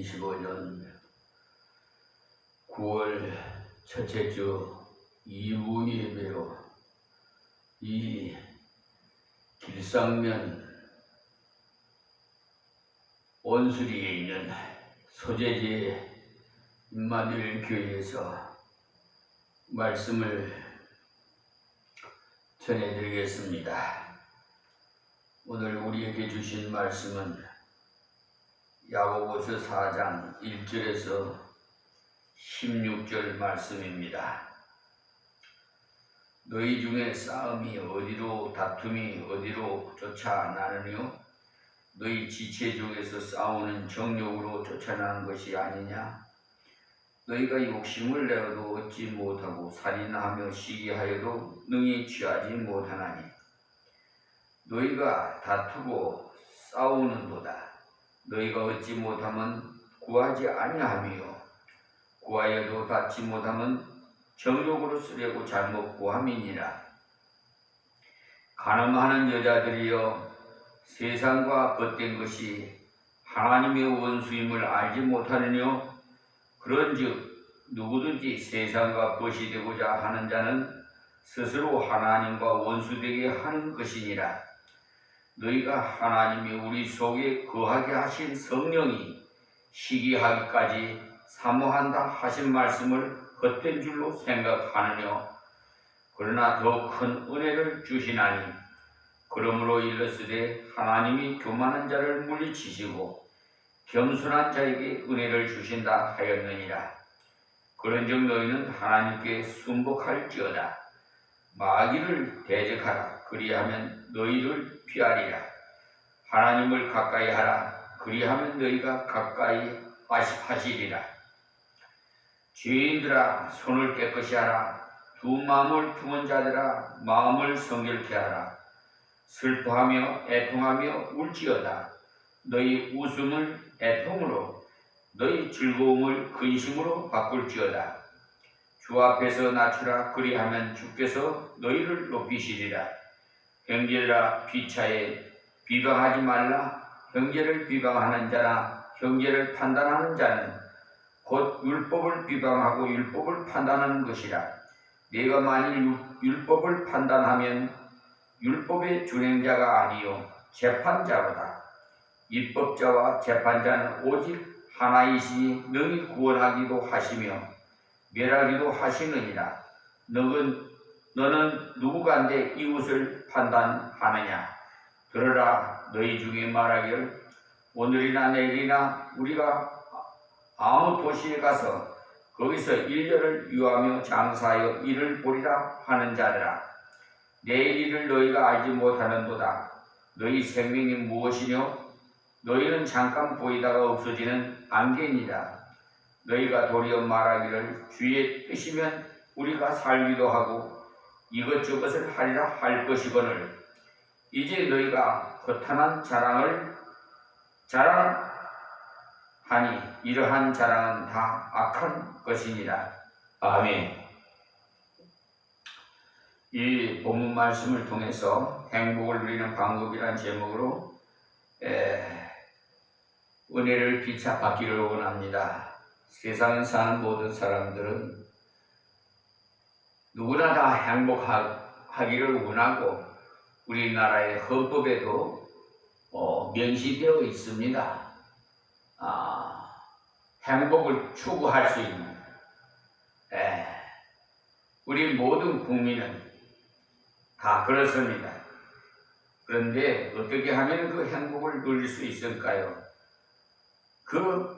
2025년 9월 첫째 주 2부 예배로 이 길상면 온수리에 있는 소재지의 임마누엘 교회에서 말씀을 전해드리겠습니다. 오늘 우리에게 주신 말씀은 야고보서 4장 1절에서 16절 말씀입니다. 너희 중에 싸움이 어디로 다툼이 어디로 쫓아나느뇨? 너희 지체 중에서 싸우는 정욕으로 쫓아나는 것이 아니냐? 너희가 욕심을 내어도 얻지 못하고 살인하며 시기하여도 능히 취하지 못하나니 너희가 다투고 싸우는도다. 너희가 얻지 못하면 구하지 아니하며 구하여도 받지 못하면 정욕으로 쓰려고 잘못 구함이니라. 간음하는 여자들이여 세상과 벗된 것이 하나님의 원수임을 알지 못하느뇨? 그런즉 누구든지 세상과 벗이 되고자 하는 자는 스스로 하나님과 원수되게 하는 것이니라. 너희가 하나님이 우리 속에 거하게 하신 성령이 시기하기까지 사모한다 하신 말씀을 헛된 줄로 생각하느뇨? 그러나 더 큰 은혜를 주시나니 그러므로 일렀으되 하나님이 교만한 자를 물리치시고 겸손한 자에게 은혜를 주신다 하였느니라. 그런즉 너희는 하나님께 순복할지어다. 마귀를 대적하라. 그리하면 너희를 피하리라. 하나님을 가까이 하라. 그리하면 너희가 가까이 하시리라. 죄인들아 손을 깨끗이 하라. 두 마음을 품은 자들아 마음을 성결케 하라. 슬퍼하며 애통하며 울지어다. 너희 웃음을 애통으로 너희 즐거움을 근심으로 바꿀지어다. 주 앞에서 낮추라. 그리하면 주께서 너희를 높이시리라. 형제들아 피차에 비방하지 말라. 형제를 비방하는 자나 형제를 판단하는 자는 곧 율법을 비방하고 율법을 판단하는 것이라. 네가 만일 율법을 판단하면 율법의 준행자가 아니요 재판자로다. 입법자와 재판자는 오직 하나이시니 능히 구원하기도 하시며 멸하기도 하시느니라. 너는 누구간데 이웃을 판단하느냐? 들으라. 너희 중에 말하기를 오늘이나 내일이나 우리가 아무 도시에 가서 거기서 1년을 유하며 장사하여 일을 보리라 하는 자들아. 내일 일을 너희가 알지 못하는도다. 너희 생명이 무엇이뇨? 너희는 잠깐 보이다가 없어지는 안개니라. 너희가 도리어 말하기를 주의 뜻이면 우리가 살기도 하고 이것저것을 하리라 할 것이거늘 이제 너희가 허탄한 자랑을 자랑하니 이러한 자랑은 다 악한 것이니라. 아멘. 이 본문 말씀을 통해서 행복을 누리는 방법이란 제목으로 은혜를 피차받기를 원합니다. 세상에 사는 모든 사람들은 누구나 다 행복하기를 원하고 우리나라의 헌법에도 명시되어 있습니다. 행복을 추구할 수 있는 우리 모든 국민은 다 그렇습니다. 그런데 어떻게 하면 그 행복을 누릴 수 있을까요? 그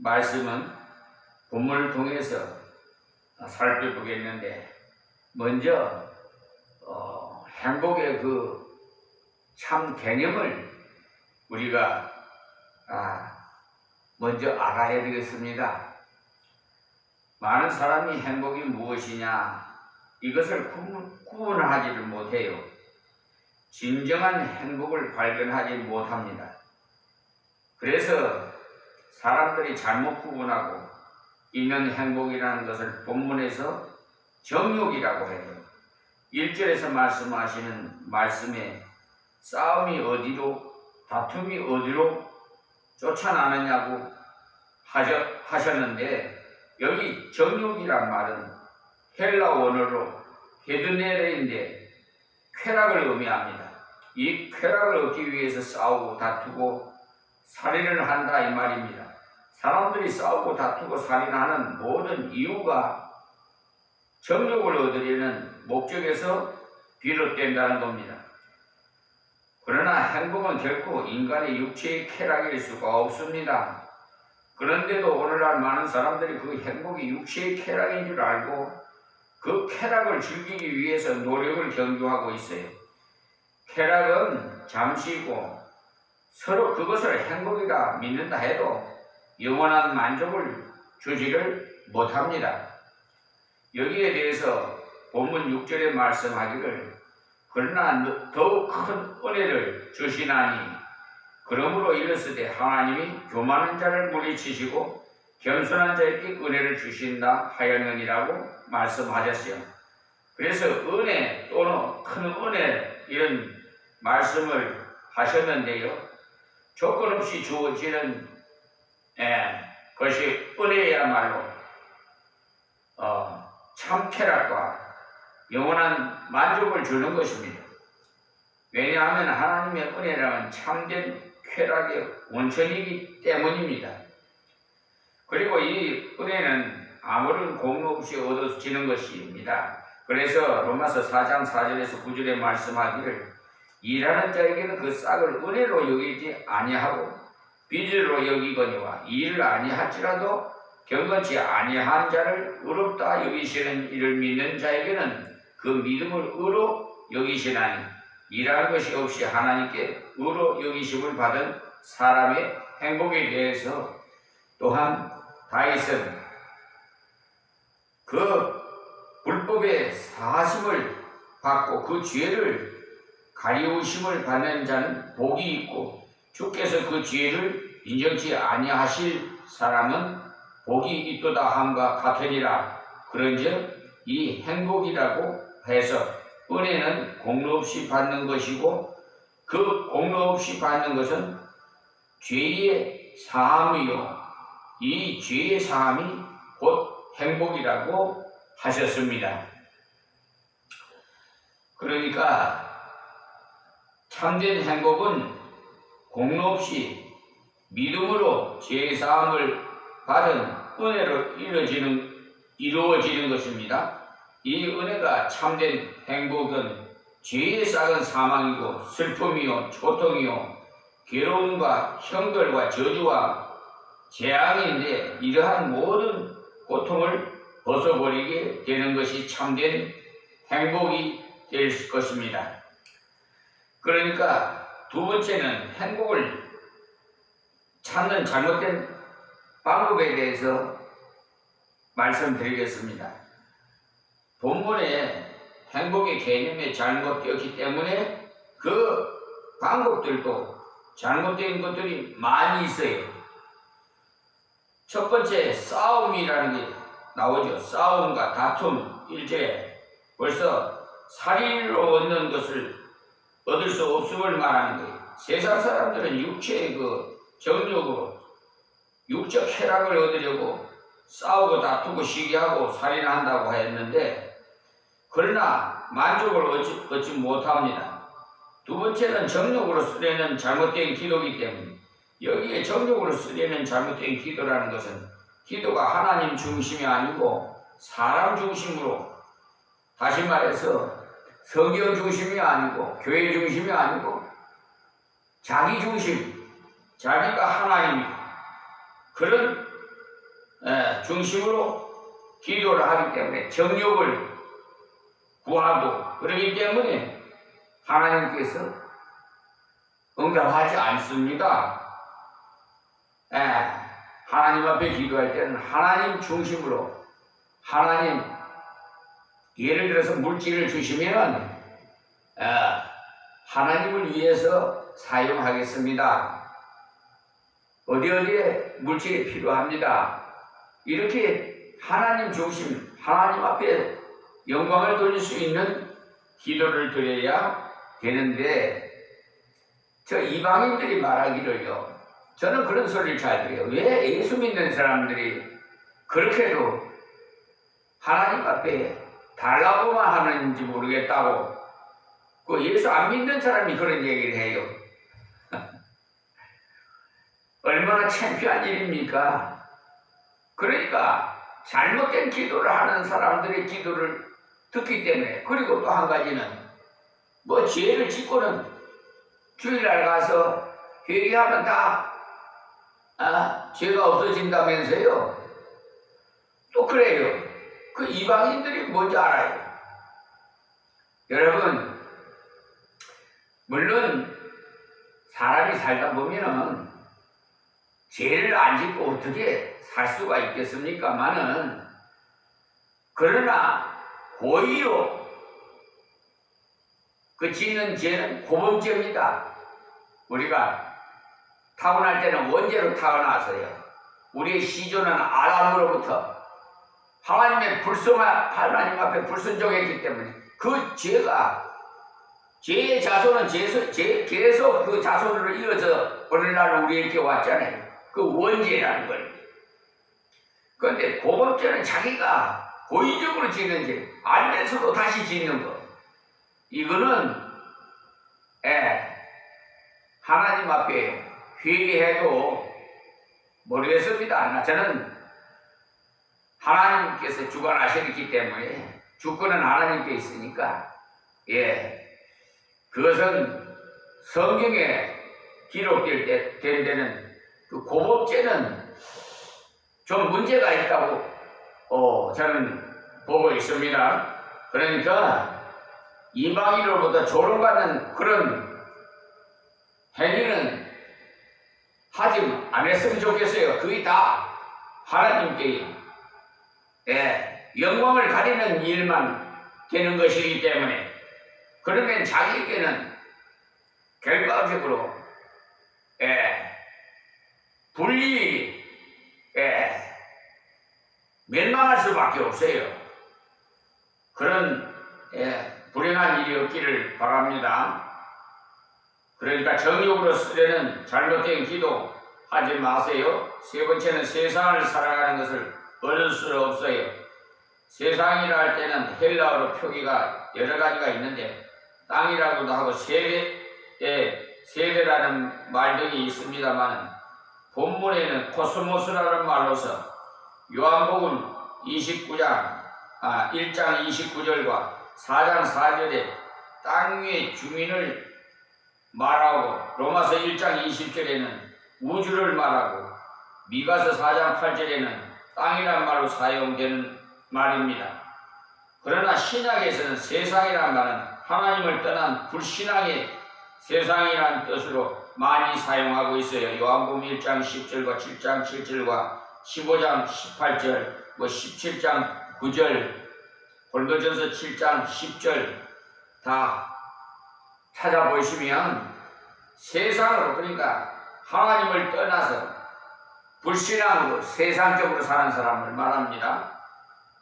말씀은 본문을 통해서 살펴보겠는데 먼저 행복의 그 참 개념을 우리가 먼저 알아야 되겠습니다. 많은 사람이 행복이 무엇이냐 이것을 구분하지를 못해요. 진정한 행복을 발견하지 못합니다. 그래서 사람들이 잘못 구분하고 있는 행복이라는 것을 본문에서 정욕이라고 해요. 1절에서 말씀하시는 말씀에 싸움이 어디로 다툼이 어디로 쫓아나느냐고 하셨는데, 여기 정욕이란 말은 헬라 원어로 헤드네레인데 쾌락을 의미합니다. 이 쾌락을 얻기 위해서 싸우고 다투고 살인을 한다 이 말입니다. 사람들이 싸우고 다투고 살인하는 모든 이유가 정욕을 얻으려는 목적에서 비롯된다는 겁니다. 그러나 행복은 결코 인간의 육체의 쾌락일 수가 없습니다. 그런데도 오늘날 많은 사람들이 그 행복이 육체의 쾌락인 줄 알고 그 쾌락을 즐기기 위해서 노력을 경주하고 있어요. 쾌락은 잠시고 서로 그것을 행복이라 믿는다 해도 영원한 만족을 주지를 못합니다. 여기에 대해서 본문 6절에 말씀하기를 그러나 더욱 큰 은혜를 주시나니 그러므로 이르시되 하나님이 교만한 자를 물리치시고 겸손한 자에게 은혜를 주신다 하였느니라고 말씀하셨어요. 그래서 은혜 또는 큰 은혜 이런 말씀을 하셨는데요. 조건 없이 주어지는 것이 은혜야말로 참 쾌락과 영원한 만족을 주는 것입니다. 왜냐하면 하나님의 은혜라는 참된 쾌락의 원천이기 때문입니다. 그리고 이 은혜는 아무런 공로 없이 얻어지는 것입니다. 그래서 로마서 4장 4절에서 9절에 말씀하기를 일하는 자에게는 그 싹을 은혜로 여기지 아니하고 빚으로 여기거니와 일을 아니할지라도 경건치 아니한 자를 의롭다 여기시는 이를 믿는 자에게는 그 믿음을 의로 여기시나니 일하는 것이 없이 하나님께 의로 여기심을 받은 사람의 행복에 대해서 또한 다윗은 그 불법의 사심을 받고 그 죄를 가리우심을 받는 자는 복이 있고 주께서 그 죄를 인정치 아니하실 사람은 복이 있도다 함과 같으니라. 그런즉 이 행복이라고 해서 은혜는 공로 없이 받는 것이고 그 공로 없이 받는 것은 죄의 사함이요 이 죄의 사함이 곧 행복이라고 하셨습니다. 그러니까 참된 행복은 공로 없이 믿음으로 죄의 사함을 받은 은혜로 이루어지는 것입니다. 이 은혜가 참된 행복은 죄의 싹은 사망이고 슬픔이요 고통이요 괴로움과 형벌과 저주와 재앙인데 이러한 모든 고통을 벗어버리게 되는 것이 참된 행복이 될 것입니다. 그러니까 두 번째는 행복을 찾는 잘못된 방법에 대해서 말씀드리겠습니다. 본문에 행복의 개념이 잘못되었기 때문에 그 방법들도 잘못된 것들이 많이 있어요. 첫 번째 싸움이라는 게 나오죠. 싸움과 다툼 1절에 벌써 살인으로 얻는 것을 얻을 수 없음을 말하는 거예요. 세상 사람들은 육체의 그 정욕으로 육적 쾌락을 얻으려고 싸우고 다투고 시기하고 살인한다고 했는데 그러나 만족을 얻지 못합니다. 두 번째는 정욕으로 쓰려는 잘못된 기도이기 때문에 여기에 정욕으로 쓰려는 잘못된 기도라는 것은 기도가 하나님 중심이 아니고 사람 중심으로 다시 말해서 성경 중심이 아니고 교회 중심이 아니고 자기 중심 자기가 하나님이 그런 중심으로 기도를 하기 때문에 정욕을 구하고 그러기 때문에 하나님께서 응답하지 않습니다. 하나님 앞에 기도할 때는 하나님 중심으로 하나님 예를 들어서 물질을 주시면 하나님을 위해서 사용하겠습니다. 어디에 물질이 필요합니다. 이렇게 하나님 중심 하나님 앞에 영광을 돌릴 수 있는 기도를 드려야 되는데 저 이방인들이 말하기를요 저는 그런 소리를 잘 들어요. 왜 예수 믿는 사람들이 그렇게도 하나님 앞에 달라고만 하는지 모르겠다고 그 예수 안 믿는 사람이 그런 얘기를 해요. 얼마나 창피한 일입니까? 그러니까 잘못된 기도를 하는 사람들의 기도를 듣기 때문에, 그리고 또 한 가지는 뭐 죄를 짓고는 주일날 가서 회개하면 다 죄가 없어진다면서요. 또 그래요. 그 이방인들이 뭔지 알아요. 여러분, 물론 사람이 살다 보면은 죄를 안 짓고 어떻게 살 수가 있겠습니까마는, 그러나 고의로 그 짓는 죄는 고범죄입니다. 우리가 타고날 때는 원죄로 타고나서요. 우리의 시조는 아담으로부터 하나님 앞에 불순종했기 때문에 그 죄가, 죄의 자손은 계속 그 자손으로 이어져 오늘날 우리에게 왔잖아요. 그 원죄라는 걸. 그런데 고범죄는 자기가 고의적으로 짓는 죄, 알면서도 다시 짓는 거. 이거는 하나님 앞에 회개해도 모르겠습니다. 저는 하나님께서 주관하셨기 때문에 주권은 하나님께 있으니까, 그것은 성경에 기록될 된 데는 그 고법죄는 좀 문제가 있다고 저는 보고 있습니다. 그러니까 이방인으로부터 조롱받는 그런 행위는 하지 안 했으면 좋겠어요. 그게 다 하나님께 영광을 가리는 일만 되는 것이기 때문에, 그러면 자기에게는 결과적으로 불리 멸망할 수밖에 없어요. 그런 불행한 일이 없기를 바랍니다. 그러니까 정욕으로 쓰려는 잘못된 기도 하지 마세요. 세 번째는 세상을 살아가는 것을 얻을 수 없어요. 세상이라 할 때는 헬라어로 표기가 여러 가지가 있는데, 땅이라고도 하고 세대라는 말 등이 있습니다만, 본문에는 코스모스라는 말로서 요한복음 1장 29절과 4장 4절에 땅 위의 주민을 말하고, 로마서 1장 20절에는 우주를 말하고, 미가서 4장 8절에는 땅이란 말로 사용되는 말입니다. 그러나 신약에서는 세상이란 말은 하나님을 떠난 불신앙의 세상이라는 뜻으로 많이 사용하고 있어요. 요한복음 1장 10절과 7장 7절과 15장 18절, 17장 9절, 고린도전서 7장 10절 다 찾아보시면 세상으로, 그러니까 하나님을 떠나서 불신앙으로 세상적으로 사는 사람을 말합니다.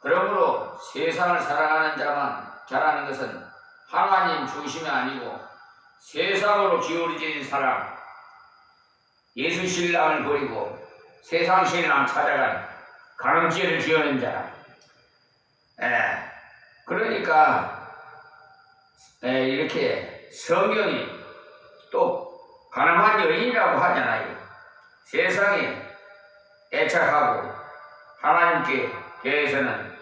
그러므로 세상을 살아가는 자만 잘하는 것은 하나님 중심이 아니고 세상으로 기울어진 사람, 예수 신랑을 버리고 세상 신랑 찾아가는 가늠죄를 지어낸 자. 그러니까 이렇게 성경이 또 가늠한 여인이라고 하잖아요. 세상에 애착하고 하나님께 대해서는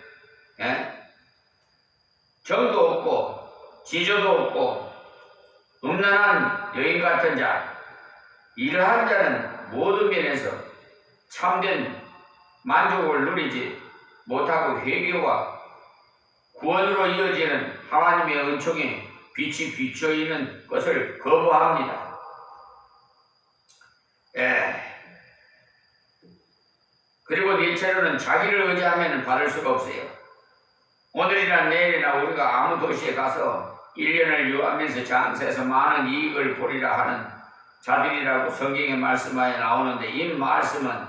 정도 없고 지조도 없고 음란한 여인 같은 자, 이러한 자는 모든 면에서 참된 만족을 누리지 못하고 회개와 구원으로 이어지는 하나님의 은총에 빛이 비쳐 있는 것을 거부합니다. 그리고 넷째로는 자기를 의지하면 받을 수가 없어요. 오늘이나 내일이나 우리가 아무 도시에 가서 1년을 유하면서 장사해서 많은 이익을 보리라 하는 자들이라고 성경에 말씀하여 나오는데, 이 말씀은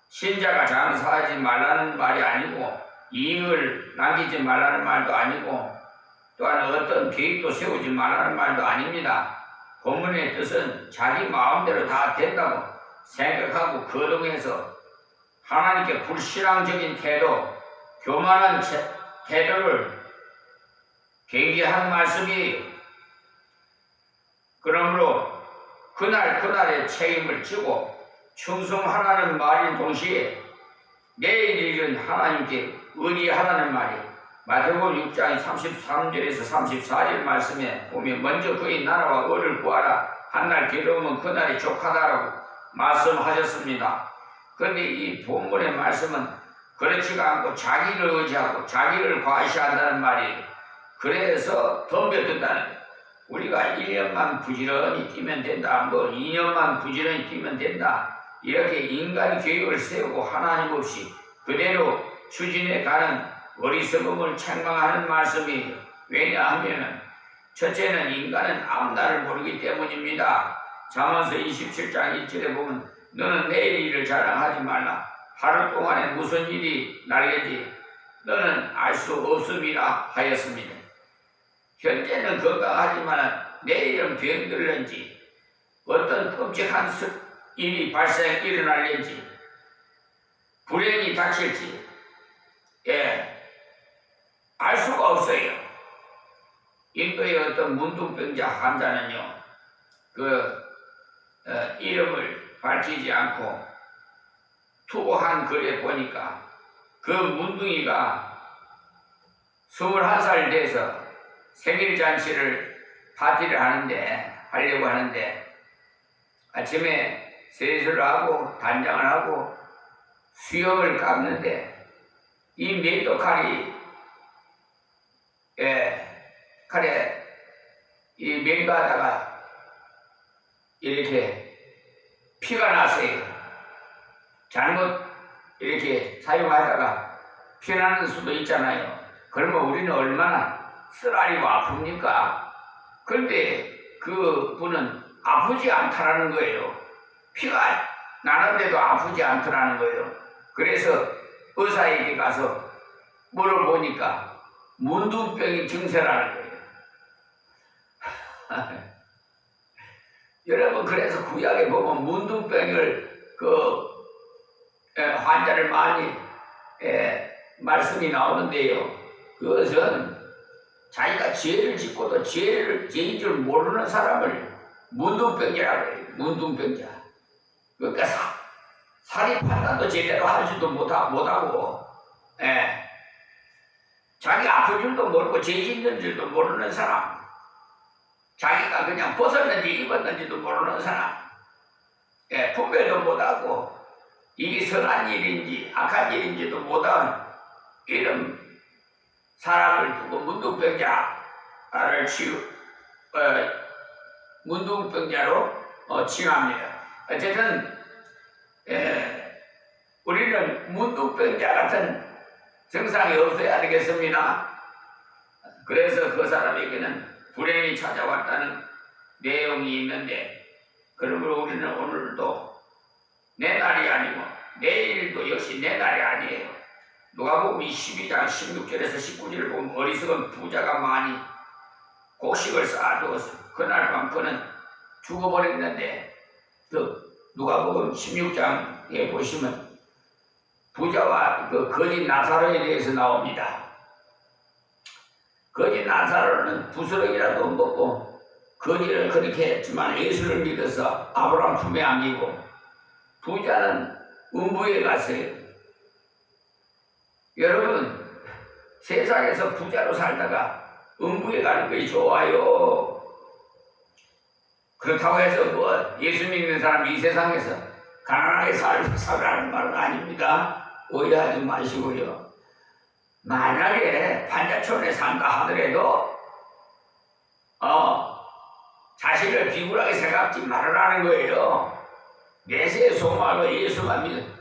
신자가 장사하지 말라는 말이 아니고 이익을 남기지 말라는 말도 아니고 또한 어떤 계획도 세우지 말라는 말도 아닙니다. 본문의 뜻은 자기 마음대로 다 된다고 생각하고 거동해서 하나님께 불신앙적인 태도, 교만한 태도를 경계하는 말씀이에요. 그러므로 그날의 책임을 지고 충성하라는 말인 동시에 내일 일은 하나님께 의지하라는 말이 마태복음 6장 33절에서 34절 말씀에 보면 먼저 그의 나라와 의를 구하라. 한날 괴로우면 그날이 족하다라고 말씀하셨습니다. 그런데 이 본문의 말씀은 그렇지가 않고 자기를 의지하고 자기를 과시한다는 말이에요. 그래서 덤벼든다는, 우리가 1년만 부지런히 뛰면 된다, 뭐 2년만 부지런히 뛰면 된다, 이렇게 인간 계획을 세우고 하나님 없이 그대로 추진해 가는 어리석음을 책망하는 말씀이에요. 왜냐하면 첫째는 인간은 앞날을 모르기 때문입니다. 잠언서 27장 1절에 보면 너는 내일 일을 자랑하지 말라. 하루 동안에 무슨 일이 날겠지 너는 알 수 없음이라 하였습니다. 현재는 건강하지만 내일은 병들는지 어떤 끔찍한 일이 일어날는지 불행이 닥칠지 알 수가 없어요. 인도의 어떤 문둥병자 환자는요, 이름을 밝히지 않고 투고한 글에 보니까 그 문둥이가 21살 돼서 생일잔치를 파티를 하려고 하는데 아침에 세수를 하고 단장을 하고 수염을 깎는데 이 맹독칼이 칼에 이 맹도하다가 이렇게 피가 났어요. 잘못 이렇게 사용하다가 피나는 수도 있잖아요. 그러면 우리는 얼마나 쓰라리고 아픕니까? 그런데 그 분은 아프지 않다라는 거예요. 피가 나는데도 아프지 않더라는 거예요. 그래서 의사에게 가서 물어보니까 문둥병이 증세라는 거예요. 여러분, 그래서 구약에 보면 문둥병을 환자를 많이 말씀이 나오는데요. 그것은 자기가 죄를 짓고도 죄인 줄 모르는 사람을 문둥병이라고 해요. 문둥병자. 그러니까 사리 판단도 제대로 하지도 못하고 자기 아픈 줄도 모르고 죄 짓는 줄도 모르는 사람, 자기가 그냥 벗었는지 입었는지도 모르는 사람, 분별도 못하고 이게 선한 일인지 악한 일인지도 못한 이런 사람을 두고 문둥병자를 문둥병자로 칭합니다. 어쨌든 우리는 문둥병자 같은 증상이 없어야 되겠습니다. 그래서 그 사람에게는 불행이 찾아왔다는 내용이 있는데, 그러므로 우리는 오늘도 내 날이 아니고 내일도 역시 내 날이 아니에요. 누가복음 12장 16절에서 19절을 보면 어리석은 부자가 많이 곡식을 쌓아두어서 그날 밤 그는 죽어버렸는데, 누가복음 16장에 보시면 부자와 그 거짓 나사로에 대해서 나옵니다. 거짓 나사로는 부스러기라도 먹고 거짓을 그렇게 했지만 예수를 믿어서 아브라함 품에 안기고, 부자는 음부에 갔어요. 여러분, 세상에서 부자로 살다가 음부에 가는 것이 좋아요. 그렇다고 해서 뭐 예수 믿는 사람 이 세상에서 가난하게 살라는 말은 아닙니다. 오해하지 마시고요. 만약에 판자촌에 산다 하더라도 자신을 비굴하게 생각지 말으라는 거예요. 내세에 소망하고 예수만 믿는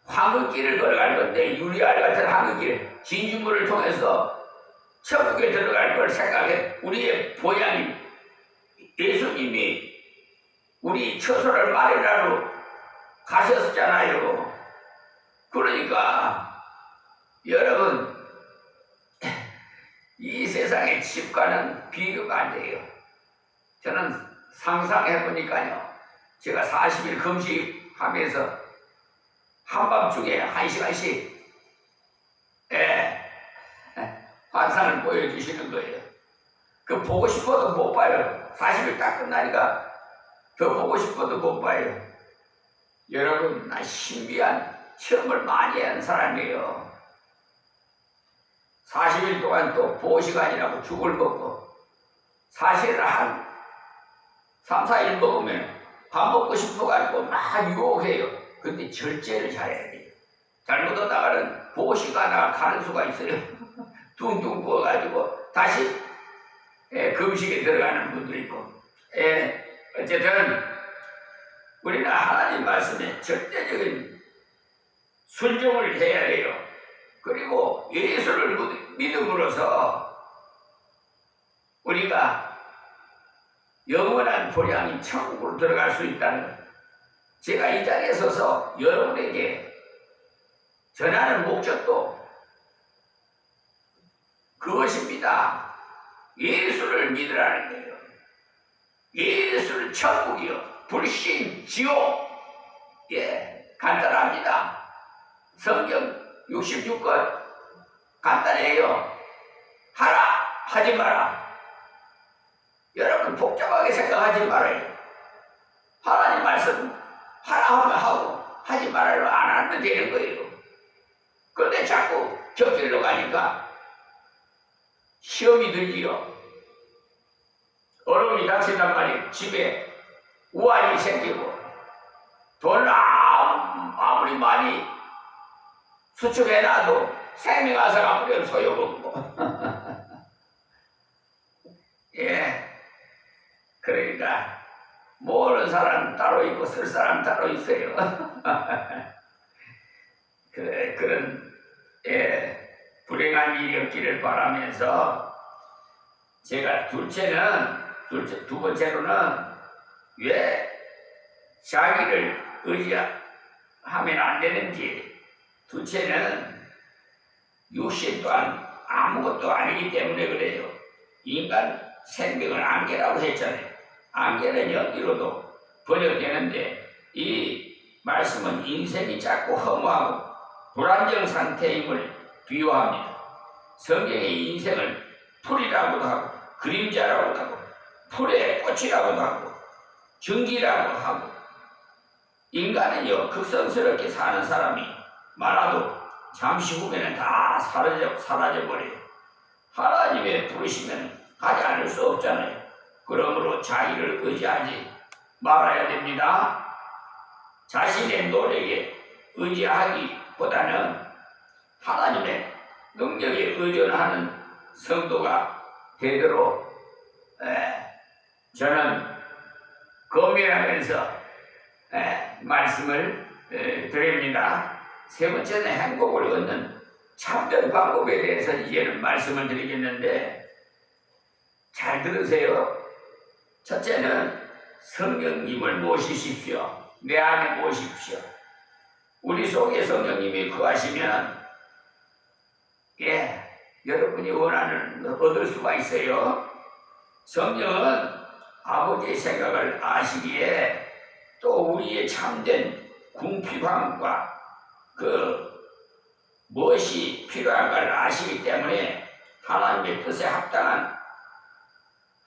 황금길을 걸어갈 건데, 유리알 같은 황금길, 진주물을 통해서 천국에 들어갈 걸 생각해. 우리의 보양이 예수님이 우리 처소를 마련하러 가셨잖아요. 그러니까 여러분, 이 세상의 집과는 비교가 안 돼요. 저는 상상해 보니까요, 제가 40일 금식 하면서 한밤중에 1시간씩 환상을 보여주시는 거예요. 그 보고 싶어도 못 봐요. 40일 딱 끝나니까 더 보고 싶어도 못 봐요. 여러분, 나 신비한 체험을 많이 한 사람이에요. 40일 동안 또 보시간이라고 죽을 먹고, 사실 한 3, 4일 먹으면 밥 먹고 싶어가지고 막 유혹해요. 근데 절제를 잘해야 돼요. 잘못하다가는 보시가나 가는 수가 있어요. 뚱뚱 부어가지고 다시 금식에 들어가는 분도 있고. 어쨌든 우리는 하나님 말씀에 절대적인 순종을 해야 돼요. 그리고 예수를 믿음으로써 우리가 영원한 보량인 천국으로 들어갈 수 있다는 것. 제가 이 자리에 서서 여러분에게 전하는 목적도 그것입니다. 예수를 믿으라는 거예요. 예수는 천국이요, 불신, 지옥. 간단합니다. 성경 66권 간단해요. 하라, 하지 마라. 여러분 복잡하게 생각하지 말아요. 하나님 말씀 하라 하면 하고 하지 말아요 안 하면 되는 거예요. 그런데 자꾸 저 길로 가니까 시험이 들지요. 어려움이 닥친단 말이에요. 집에 우환이 생기고 돈을 아무리 많이 수축해놔도 생명화사가 뿌리면 소용없고 그러니까 모르는 사람 따로 있고 쓸 사람 따로 있어요. 그런 불행한 일이 없기를 바라면서 제가 두 번째로는 왜 자기를 의지하면 안 되는지, 둘째는 육신 또한 아무것도 아니기 때문에 그래요. 인간 생명을 안개라고 했잖아요. 안개는 연기로도 번역되는데 이 말씀은 인생이 작고 허무하고 불안정 상태임을 비유합니다. 성경의 인생을 풀이라고도 하고 그림자라고도 하고 풀의 꽃이라고도 하고 증기라고 하고, 인간은요 극성스럽게 사는 사람이 많아도 잠시 후에는 다 사라져버려요. 하나님의 부르시면 가지 않을 수 없잖아요. 그러므로 자기를 의지하지 말아야 됩니다. 자신의 노력에 의지하기보다는 하나님의 능력에 의존하는 성도가 되도록 저는 고민하면서 말씀을 드립니다. 세 번째는 행복을 얻는 참된 방법에 대해서 이제는 말씀을 드리겠는데 잘 들으세요. 첫째는 성령님을 모시십시오. 내 안에 모십시오. 우리 속에 성령님이 거하시면 여러분이 원하는 걸 얻을 수가 있어요. 성령은 아버지의 생각을 아시기에 또 우리의 참된 궁핍함과 무엇이 필요한가를 아시기 때문에 하나님의 뜻에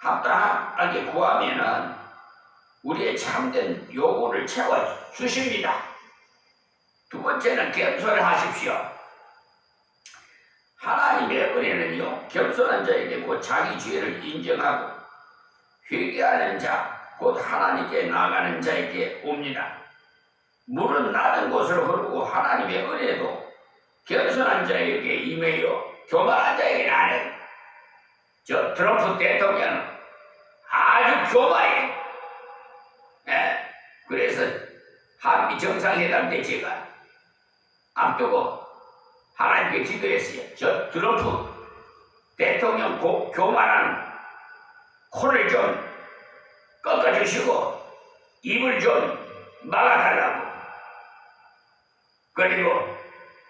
합당하게 구하면은 우리의 참된 요구를 채워주십니다. 두 번째는 겸손을 하십시오. 하나님의 은혜는요, 겸손한 자에게 곧 자기 죄를 인정하고 회개하는 자, 곧 하나님께 나아가는 자에게 옵니다. 물은 낮은 곳을 흐르고 하나님의 은혜도 겸손한 자에게 임해요. 교만한 자에게는 안 해요. 저 트럼프 대통령은 아주 교만해요. 그래서 한미 정상회담 때 제가 앞두고 하나님께 기도했어요. 저 트럼프 대통령 교만한 코를 좀 꺾어주시고 입을 좀 막아달라고. 그리고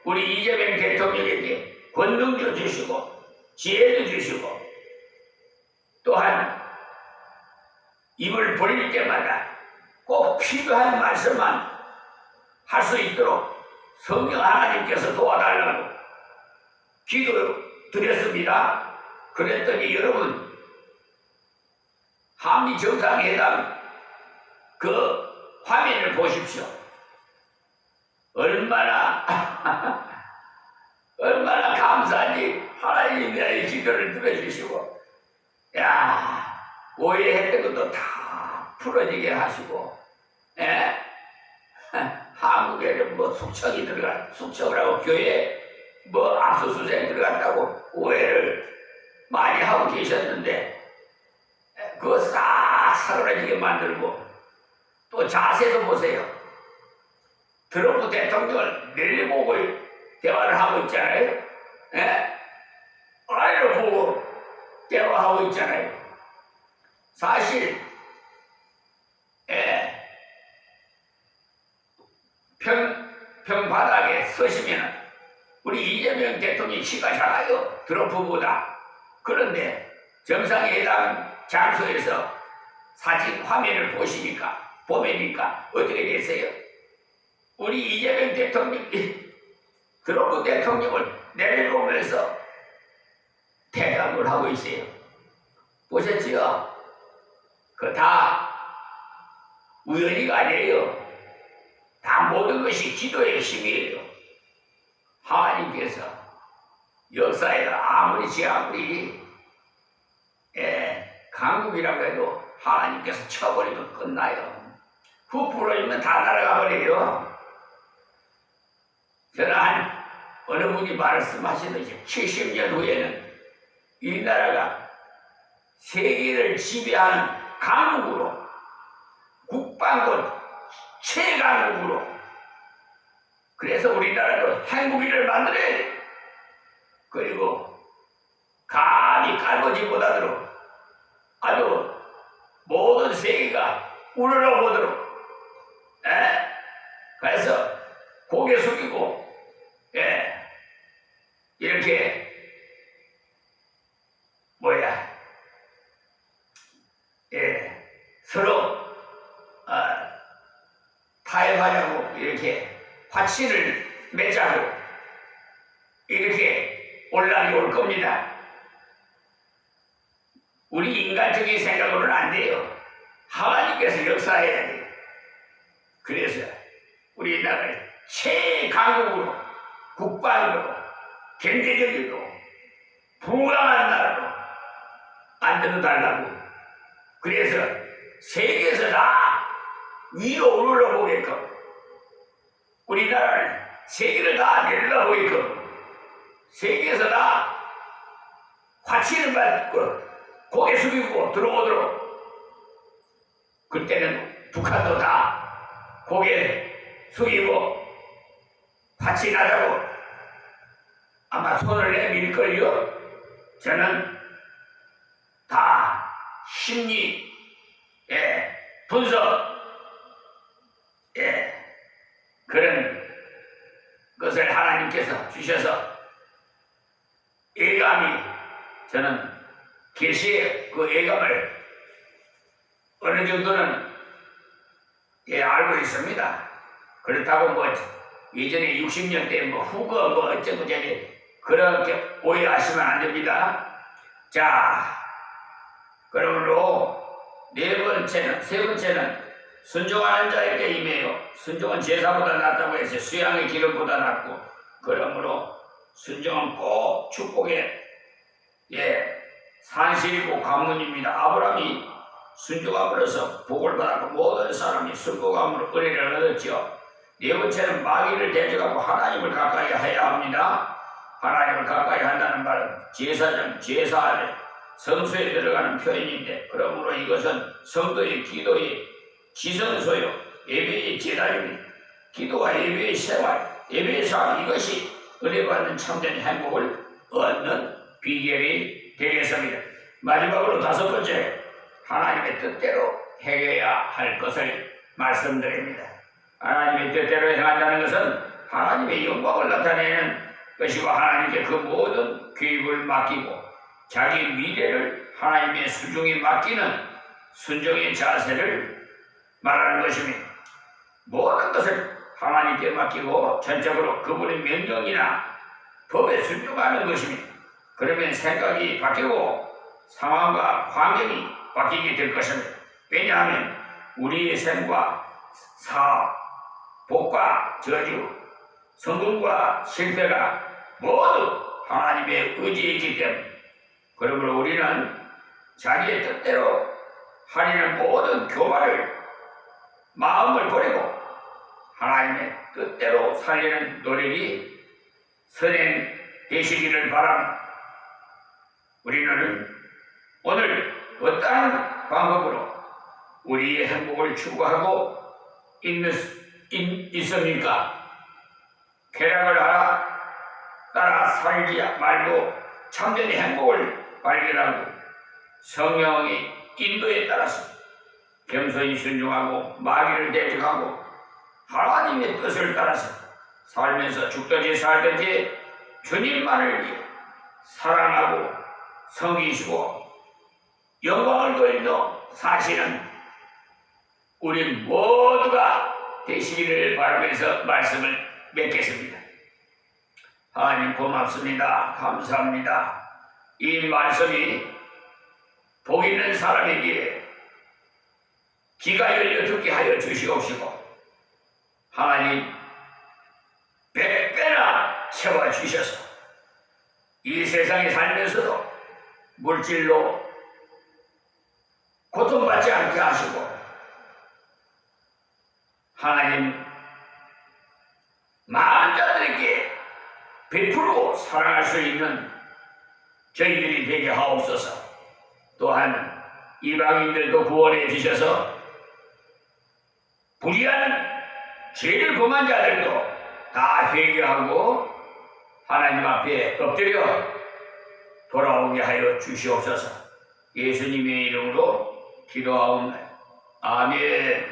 우리 이재명 대통령에게 권능도 주시고 지혜도 주시고, 또한 입을 벌릴 때마다 꼭 필요한 말씀만 할 수 있도록 성령 하나님께서 도와달라고 기도 드렸습니다. 그랬더니 여러분, 한미 정상회담 그 화면을 보십시오. 얼마나 얼마나 감사한지 하나님이 나의 기도를 들어주시고, 야, 오해했던 것도 다 풀어지게 하시고, 예? 한국에는 뭐 숙청을 하고 교회 뭐 압수수색 들어갔다고 오해를 많이 하고 계셨는데, 그거 싹 사그라지게 만들고, 또 자세도 보세요. 트럼프 대통령을 내려보고 대화를 하고 있잖아요. 예? 아래를 보고 대화하고 있잖아요. 사실 평바닥에 서시면 우리 이재명 대통령이 키가 작아요. 트럼프보다. 그런데 정상회담 장소에서 사진 화면을 보니까 어떻게 되세요? 우리 이재명 대통령이 트럼프 대통령을 내려보면서 대담을 하고 있어요. 보셨지요? 그 다 우연히가 아니에요. 다 모든 것이 기도의 힘이에요. 하나님께서 역사에서 아무리 강국이라고 해도 하나님께서 쳐버리면 끝나요. 후 부러지면 다 날아가 버려요. 저는 어느 분이 말씀하시듯이 70년 후에는 이 나라가 세계를 지배하는 강국으로, 국방권 최강국으로, 그래서 우리나라도 핵무기를 만들어야 돼. 그리고 감히 깔보지 못하도록 아주 모든 세계가 우러러보도록, 그래서 고개 숙이고, 이렇게 서로 타협하려고 이렇게 화치를 맺자고 이렇게 온란이 올 겁니다. 우리 인간적인 생각으로는 안 돼요. 하나님께서 역사해야 돼요. 그래서 우리나라를 최강국으로, 국방으로, 경제적으로 부강한 나라로 만들어달라고. 그래서 세계에서 다 위로 올라보게끔, 우리나라를 세계를 다 내려다보게끔, 세계에서 다 화치를 받고 고개 숙이고 들어오도록. 그때는 북한도 다 고개 숙이고 화친하자고 아마 손을 내밀걸요. 저는 다 심리 분석 그런 것을 하나님께서 주셔서 예감이, 저는 계시의 그 예감을 어느 정도는 알고 있습니다. 그렇다고 뭐 예전에 60년 대 뭐 후거 뭐 어쩌고 저쩌고 그렇게 오해하시면 안 됩니다. 자, 그러므로 세 번째는 순종하는 자에게 임해요. 순종은 제사보다 낫다고 해서 수양의 기름보다 낫고, 그러므로 순종은 꼭 축복의 산실이고 관문입니다. 아브라함이 순종함으로써 복을 받았고 모든 사람이 순종함으로 은혜를 얻었죠. 네 번째는 마귀를 대적하고 하나님을 가까이 해야 합니다. 하나님을 가까이 한다는 말은 제사를 성소에 들어가는 표현인데, 그러므로 이것은 성도의 기도의 지성소요, 예배의 제단입니다. 기도와 예배의 생활, 예배의 삶, 이것이 은혜받는 참된 행복을 얻는 비결이 되겠습니다. 마지막으로 다섯 번째, 하나님의 뜻대로 행해야 할 것을 말씀드립니다. 하나님의 뜻대로 행한다는 것은 하나님의 영광을 나타내는 것이고, 하나님께 그 모든 교육을 맡기고 자기 미래를 하나님의 수중에 맡기는 순종의 자세를 말하는 것입니다. 모든 것을 하나님께 맡기고 전적으로 그분의 명령이나 법에 순종하는 것입니다. 그러면 생각이 바뀌고 상황과 환경이 바뀌게 될 것입니다. 왜냐하면 우리의 생과 사업, 복과 저주, 성공과 실패가 모두 하나님의 의지이기 때문에, 그러므로 우리는 자기의 뜻대로 하려는 모든 교만을 마음을 버리고 하나님의 뜻대로 살려는 노력이 선행되시기를 바랍니다. 우리는 오늘 어떠한 방법으로 우리의 행복을 추구하고 있습니까? 쾌락을 따라 살지 말고 참된 행복을 발견하고 성령의 인도에 따라서 겸손히 순종하고 마귀를 대적하고 하나님의 뜻을 따라서 살면서 죽든지 살든지 주님만을 위해 사랑하고 섬기시고 영광을 돌리는 사실은 우리 모두가 되시기를 바라면서 말씀을 맺겠습니다. 하나님 고맙습니다. 감사합니다. 이 말씀이 복 있는 사람에게 귀가 열려 듣게 하여 주시옵시고 하나님 100배나 채워주셔서 이 세상에 살면서도 물질로 고통받지 않게 하시고 하나님 많은 자들에게 베풀고 사랑할 수 있는 저희들이 되게 하옵소서. 또한 이방인들도 구원해 주셔서 불의한 죄를 범한 자들도 다 회개하고 하나님 앞에 엎드려 돌아오게 하여 주시옵소서. 예수님의 이름으로 기도하옵나이다. 아멘.